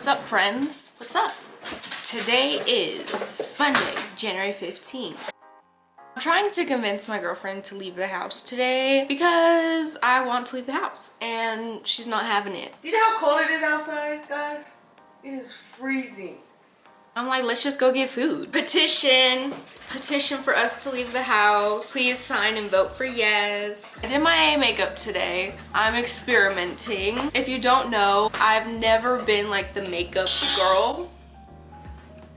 What's up, friends? What's up? Today is Monday, January 15th. I'm trying to convince my girlfriend to leave the house today because I want to leave the house and she's not having it. Do you know how cold it is outside, guys? It is freezing. I'm like, let's just go get food. Petition for us to leave the house. Please sign and vote for yes. I did my makeup today. I'm experimenting. If you don't know, I've never been like the makeup girl.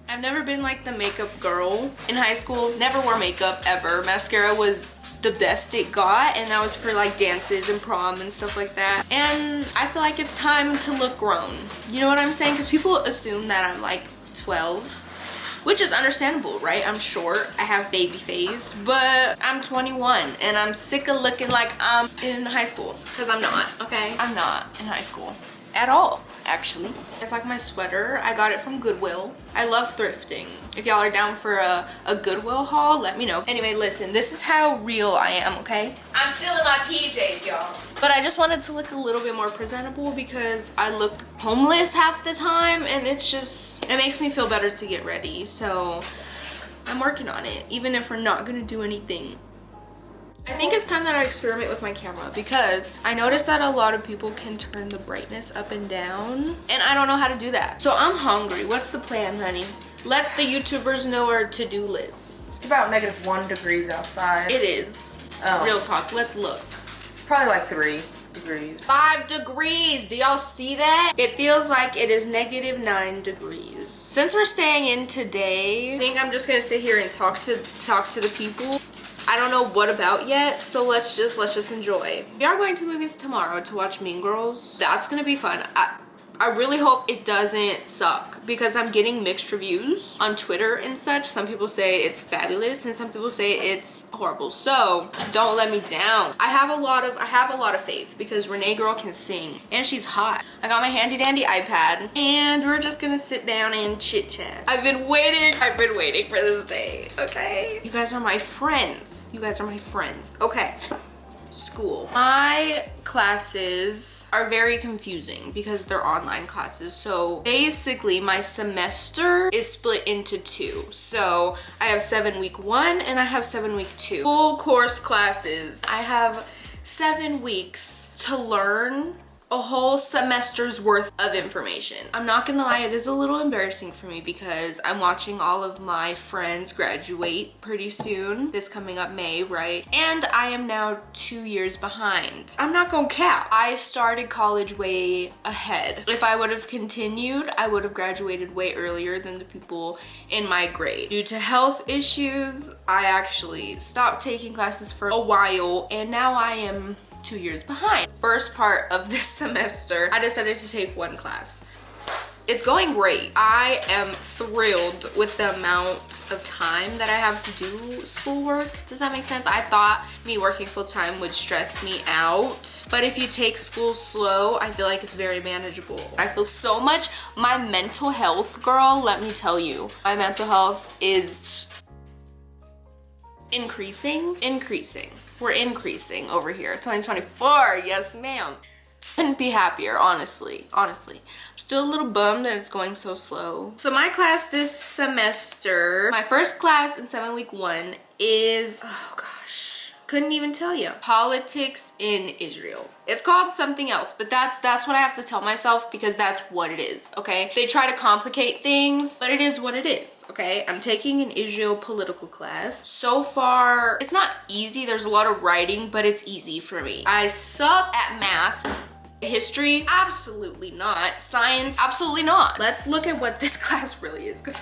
I've never been like the makeup girl in high school. Never wore makeup ever. Mascara was the best it got, and that was for like dances and prom and stuff like that. And I feel like it's time to look grown. You know what I'm saying? Because people assume that I'm like 12, which is understandable, right? I'm short, I have baby face, but I'm 21 and I'm sick of looking like I'm in high school, because I'm not, okay? I'm not in high school at all, actually. It's like my sweater. I got it from Goodwill. I love thrifting. If y'all are down for a Goodwill haul, let me know. Anyway, listen, this is how real I am, okay? I'm still in my PJs, y'all. But I just wanted to look a little bit more presentable because I look homeless half the time, and it makes me feel better to get ready. So I'm working on it, even if we're not gonna do anything. I think it's time that I experiment with my camera because I noticed that a lot of people can turn the brightness up and down, and I don't know how to do that. So I'm hungry. What's the plan, honey? Let the YouTubers know our to-do list. It's about -1 degrees outside. It is. Oh. Real talk. Let's look. It's probably like 3 degrees. 5 degrees. Do y'all see that? It feels like it is -9 degrees. Since we're staying in today, I think I'm just gonna sit here and talk to the people. I don't know what about yet, so let's just enjoy. We are going to the movies tomorrow to watch Mean Girls. That's gonna be fun. I really hope it doesn't suck because I'm getting mixed reviews on Twitter and such. Some people say it's fabulous and some people say it's horrible. So don't let me down. I have a lot of faith because Renee girl can sing and she's hot. I got my handy dandy iPad and we're just gonna sit down and chit chat. I've been waiting for this day, okay? You guys are my friends. You guys are my friends. Okay. School. My classes are very confusing because they're online classes. So basically my semester is split into 2. So I have 7 week 1 and I have 7 week 2. Full course classes. I have 7 weeks to learn a whole semester's worth of information. I'm not gonna lie, it is a little embarrassing for me because I'm watching all of my friends graduate pretty soon, this coming up May, right? And I am now 2 years behind. I'm not gonna cap. I started college way ahead. If I would have continued, I would have graduated way earlier than the people in my grade. Due to health issues, I actually stopped taking classes for a while, and now I am 2 years behind. First part of this semester, I decided to take 1 class. It's going great. I am thrilled with the amount of time that I have to do schoolwork. Does that make sense? I thought me working full-time would stress me out, but if you take school slow, I feel like it's very manageable. I feel so much, my mental health, girl, let me tell you, my mental health is increasing. We're increasing over here. 2024, yes ma'am. Couldn't be happier, honestly. I'm still a little bummed that it's going so slow. So my class this semester, my first class in 7 week 1 is, oh gosh, couldn't even tell you. Politics in Israel. It's called something else, but that's what I have to tell myself because that's what it is, okay? They try to complicate things, but it is what it is, okay? I'm taking an Israel political class. So far, it's not easy. There's a lot of writing, but it's easy for me. I suck at math. History, absolutely not. Science, absolutely not. Let's look at what this class really is because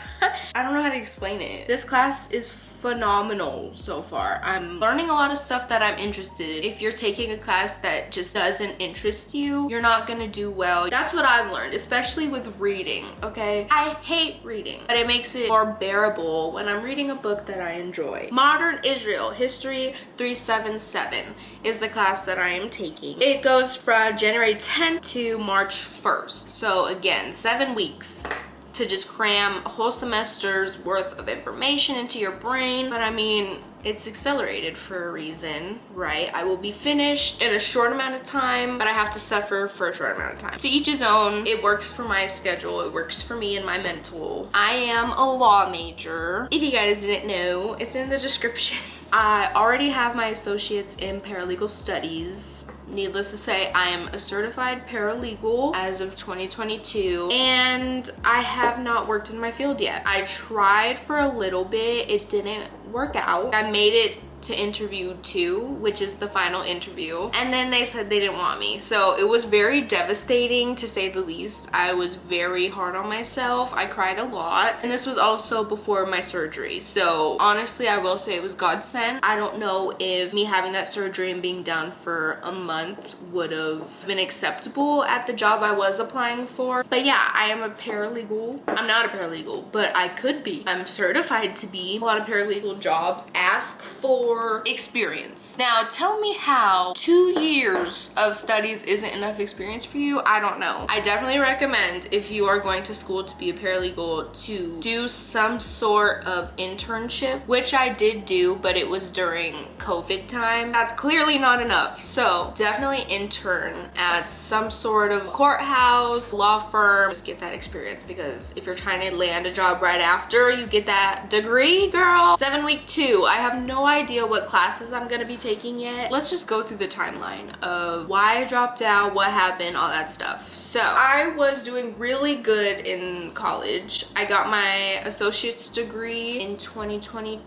I don't know how to explain it. This class is phenomenal so far. I'm learning a lot of stuff that I'm interested in. If you're taking a class that just doesn't interest you, you're not gonna do well. That's what I've learned, especially with reading, okay? I hate reading, but it makes it more bearable when I'm reading a book that I enjoy. Modern Israel, History 377 is the class that I am taking. It goes from January 10th to March 1st. So again, 7 weeks to just cram a whole semester's worth of information into your brain. But I mean, it's accelerated for a reason, right? I will be finished in a short amount of time, but I have to suffer for a short amount of time. To each his own. It works for my schedule. It works for me and my mental. I am a law major. If you guys didn't know, it's in the descriptions. I already have my associates in paralegal studies. Needless to say, I am a certified paralegal as of 2022, and I have not worked in my field yet. I tried for a little bit. It didn't work out. I made it to interview 2, which is the final interview, and then they said they didn't want me. So it was very devastating, to say the least. I was very hard on myself. I cried a lot, and this was also before my surgery. So honestly, I will say it was God sent. I don't know if me having that surgery and being down for a month would have been acceptable at the job I was applying for. But yeah, I am a paralegal. I'm not a paralegal, but I could be. I'm certified to be. A lot of paralegal jobs ask for experience. Now tell me how 2 years of studies isn't enough experience for you. I don't know. I definitely recommend, if you are going to school to be a paralegal, to do some sort of internship, which I did do, but it was during COVID time. That's clearly not enough. So definitely intern at some sort of courthouse, law firm. Just get that experience, because if you're trying to land a job right after you get that degree, girl, 7-week 2. I have no idea what classes I'm gonna be taking yet. Let's just go through the timeline of why I dropped out, what happened, all that stuff. So I was doing really good in college. I got my associate's degree in 2022.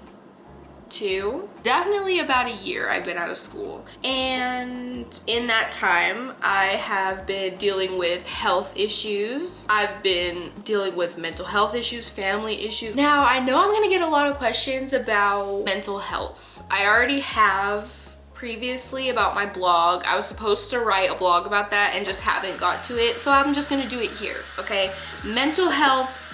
Definitely about a year I've been out of school, and in that time I have been dealing with health issues. I've been dealing with mental health issues, family issues. Now I know I'm gonna get a lot of questions about mental health. I already have previously about my blog. I was supposed to write a blog about that and just haven't got to it, so I'm just gonna do it here, okay? Mental health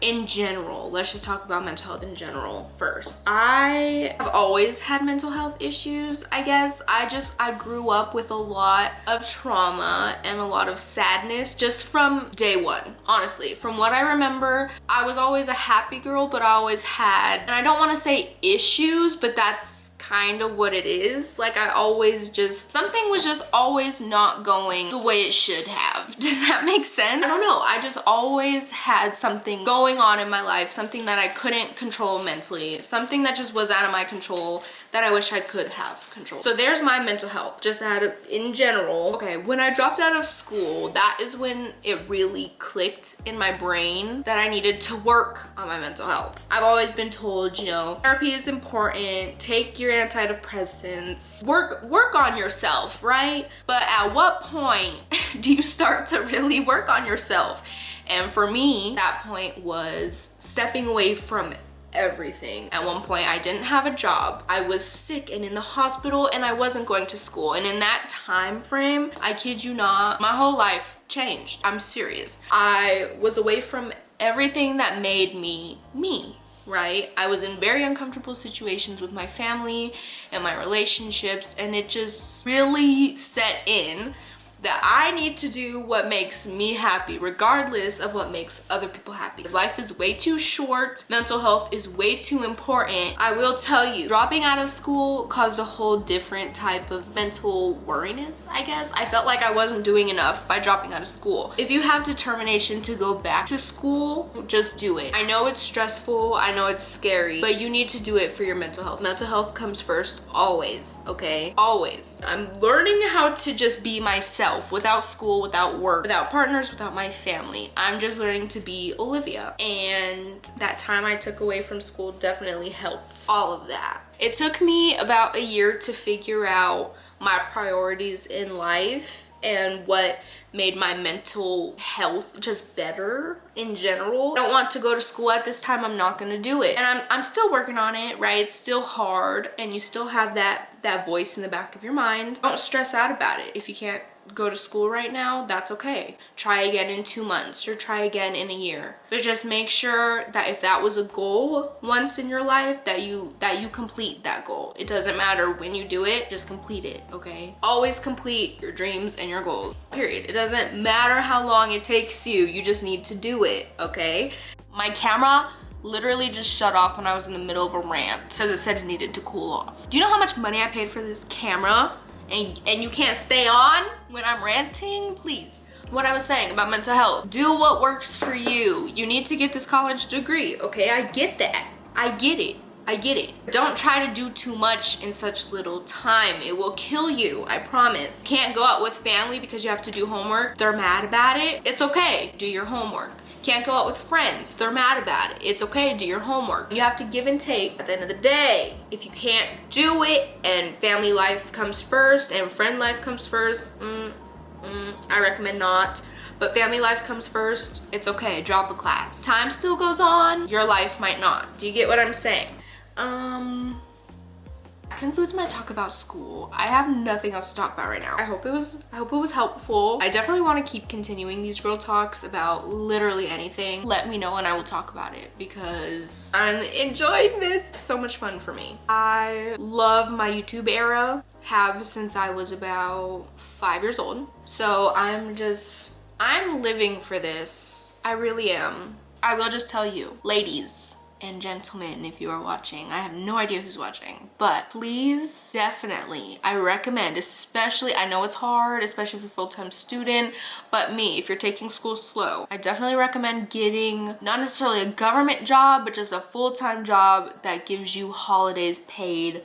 in general. Let's just talk about mental health in general first. I have always had mental health issues, I guess. I grew up with a lot of trauma and a lot of sadness just from day one. Honestly, from what I remember, I was always a happy girl, but I always had, and I don't want to say issues, but that's kind of what it is. Like, I always just, something was just always not going the way it should have. Does that make sense? I don't know. I just always had something going on in my life, something that I couldn't control mentally, something that just was out of my control that I wish I could have control. So there's my mental health, just in general. Okay, when I dropped out of school, that is when it really clicked in my brain that I needed to work on my mental health. I've always been told, you know, therapy is important, take your antidepressants, work on yourself, right? But at what point do you start to really work on yourself? And for me, that point was stepping away from everything. At one point, I didn't have a job. I was sick and in the hospital, and I wasn't going to school. And in that time frame, I kid you not, my whole life changed. I'm serious. I was away from everything that made me me, right? I was in very uncomfortable situations with my family and my relationships, and it just really set in that I need to do what makes me happy, regardless of what makes other people happy. Life is way too short. Mental health is way too important. I will tell you, dropping out of school caused a whole different type of mental worriness, I guess. I felt like I wasn't doing enough by dropping out of school. If you have determination to go back to school, just do it. I know it's stressful, I know it's scary, but you need to do it for your mental health. Mental health comes first, always, okay? Always. I'm learning how to just be myself, without school, without work, without partners, without my family. I'm just learning to be Olivia. And that time I took away from school definitely helped all of that. It took me about a year to figure out my priorities in life and what made my mental health just better in general. I don't want to go to school at this time. I'm not gonna do it. And I'm still working on it, right? It's still hard, and you still have that voice in the back of your mind. Don't stress out about it. If you can't go to school right now, that's okay. Try again in 2 months, or try again in a year. But just make sure that if that was a goal once in your life, that you complete that goal. It doesn't matter when you do it, just complete it, okay? Always complete your dreams and your goals, period. It doesn't matter how long it takes you, you just need to do it, okay? My camera literally just shut off when I was in the middle of a rant because it said it needed to cool off. Do you know how much money I paid for this camera? And you can't stay on when I'm ranting? Please. What I was saying about mental health. Do what works for you. You need to get this college degree, okay? I get that. I get it. I get it. Don't try to do too much in such little time. It will kill you, I promise. Can't go out with family because you have to do homework. They're mad about it. It's okay, do your homework. Can't go out with friends. They're mad about it. It's okay, do your homework. You have to give and take at the end of the day. If you can't do it and family life comes first and friend life comes first, I recommend not. But family life comes first, it's okay, drop a class. Time still goes on, your life might not. Do you get what I'm saying? That concludes my talk about school. I have nothing else to talk about right now. I hope it was helpful. I definitely want to keep continuing these girl talks about literally anything. Let me know and I will talk about it because I'm enjoying this. It's so much fun for me. I love my YouTube era. Have since I was about 5 years old. So I'm living for this. I really am. I will just tell you, ladies and gentlemen, if you are watching, I have no idea who's watching, but please, definitely, I recommend, especially, I know it's hard, especially if you're a full-time student, but me, if you're taking school slow, I definitely recommend getting not necessarily a government job, but just a full-time job that gives you holidays paid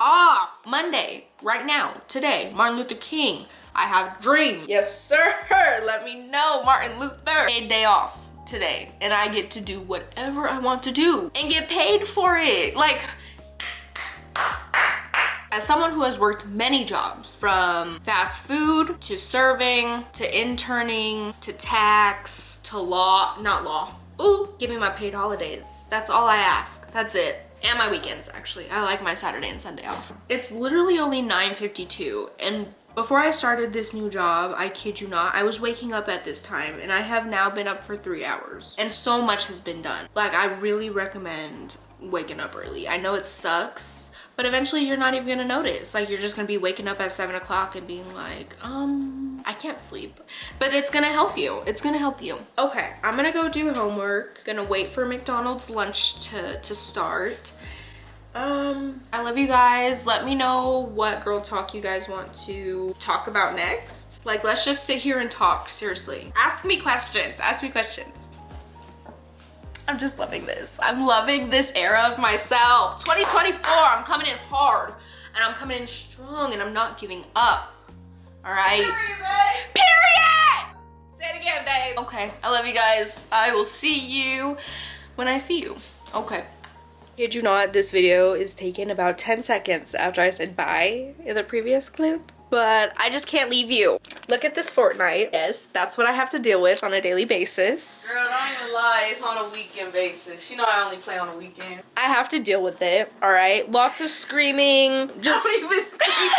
off. Monday, right now, today, Martin Luther King. I have a dream. Yes, sir. Let me know, Martin Luther. Paid day off today, and I get to do whatever I want to do and get paid for it. Like, as someone who has worked many jobs, from fast food to serving to interning to tax to law, not law. Ooh, give me my paid holidays. That's all I ask. That's it. And my weekends, actually. I like my Saturday and Sunday off. It's literally only 9:52, and before I started this new job, I kid you not, I was waking up at this time, and I have now been up for 3 hours. And so much has been done. Like, I really recommend waking up early. I know it sucks, but eventually you're not even gonna notice. Like, you're just gonna be waking up at 7 o'clock and being like, I can't sleep. But it's gonna help you. It's gonna help you. Okay, I'm gonna go do homework. Gonna wait for McDonald's lunch to start. I love you guys. Let me know what girl talk you guys want to talk about next. Like, let's just sit here and talk, seriously. Ask me questions. Ask me questions. I'm just loving this. I'm loving this era of myself. 2024, I'm coming in hard. And I'm coming in strong and I'm not giving up. All right? Period, babe. Period! Say it again, babe. Okay, I love you guys. I will see you when I see you. Okay. Kid you not, this video is taken about 10 seconds after I said bye in the previous clip, but I just can't leave you. Look at this Fortnite. Yes, that's what I have to deal with on a daily basis. Girl, don't even lie. It's on a weekend basis. You know I only play on a weekend. I have to deal with it, all right? Lots of screaming. Just Don't even scream.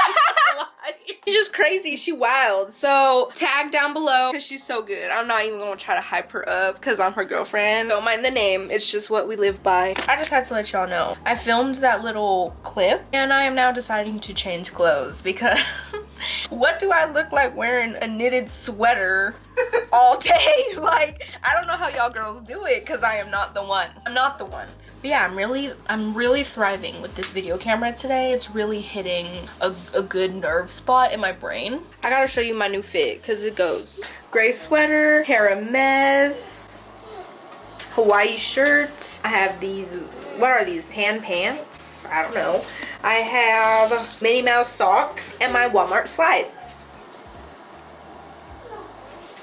She's just crazy. She wild. So tag down below because she's so good. I'm not even gonna try to hype her up because I'm her girlfriend. Don't mind the name. It's just what we live by. I just had to let y'all know. I filmed that little clip and I am now deciding to change clothes because what do I look like wearing a knitted sweater all day? Like, I don't know how y'all girls do it because I am not the one. I'm not the one. But yeah, I'm really thriving with this video camera today. It's really hitting a good nerve spot in my brain. I gotta show you my new fit because it goes gray sweater, Hermes, Hawaii shirt. I have these, what are these, tan pants? I don't know. I have Minnie Mouse socks and my Walmart slides.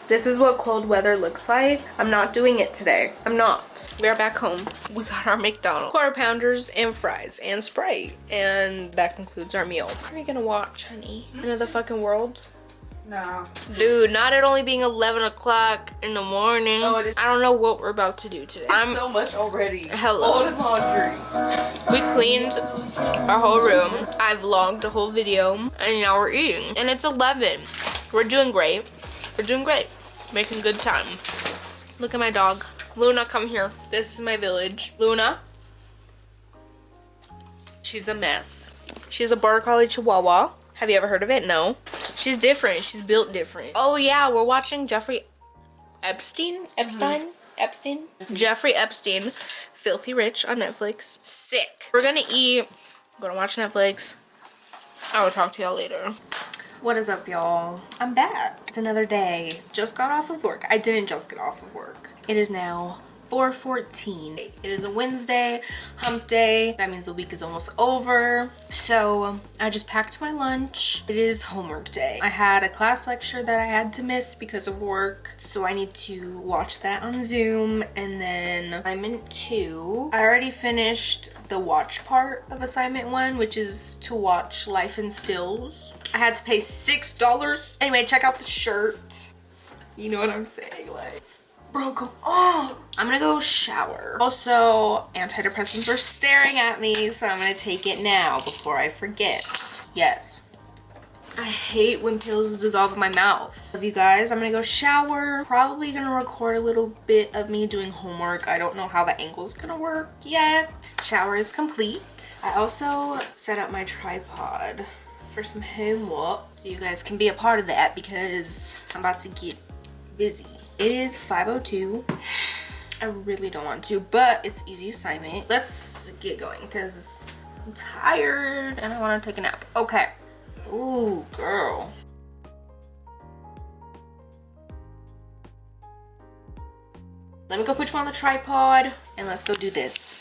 This is what cold weather looks like. I'm not doing it today. I'm not. We are back home. We got our McDonald's quarter pounders and fries and Sprite. And that concludes our meal. What are we gonna watch, honey? End of the fucking world? No. Dude, not it only being 11 o'clock in the morning. Oh, it is. I don't know what we're about to do today. I'm so much already. Hello. Folded laundry. We cleaned our whole room. I vlogged a whole video and now we're eating. And it's 11. We're doing great. We're doing great. Making good time. Look at my dog. Luna, come here. This is my village. Luna. She's a mess. She's a border collie chihuahua. Have you ever heard of it? No. She's different. She's built different. Oh yeah, we're watching Jeffrey Epstein? Epstein? Jeffrey Epstein Filthy Rich on Netflix. Sick. We're gonna eat, gonna watch Netflix. I will talk to y'all later. What is up, y'all? I'm back. It's another day. Just got off of work. I didn't just get off of work. It is now 4:14. It is a Wednesday, hump day. That means the week is almost over. So I just packed my lunch. It is homework day. I had a class lecture that I had to miss because of work. So I need to watch that on Zoom. And then assignment 2. I already finished the watch part of assignment 1, which is to watch Life in Stills. I had to pay $6. Anyway, check out the shirt. You know what I'm saying, like. Bro, come on. I'm gonna go shower. Also, antidepressants are staring at me, so I'm gonna take it now before I forget. Yes. I hate when pills dissolve in my mouth. Love you guys. I'm gonna go shower. Probably gonna record a little bit of me doing homework. I don't know how the angle's gonna work yet. Shower is complete. I also set up my tripod for some homework, so you guys can be a part of that because I'm about to get busy. It is 5:02. I really don't want to, but it's easy assignment. Let's get going because I'm tired and I want to take a nap. Okay. Ooh, girl. Let me go put you on the tripod and let's go do this.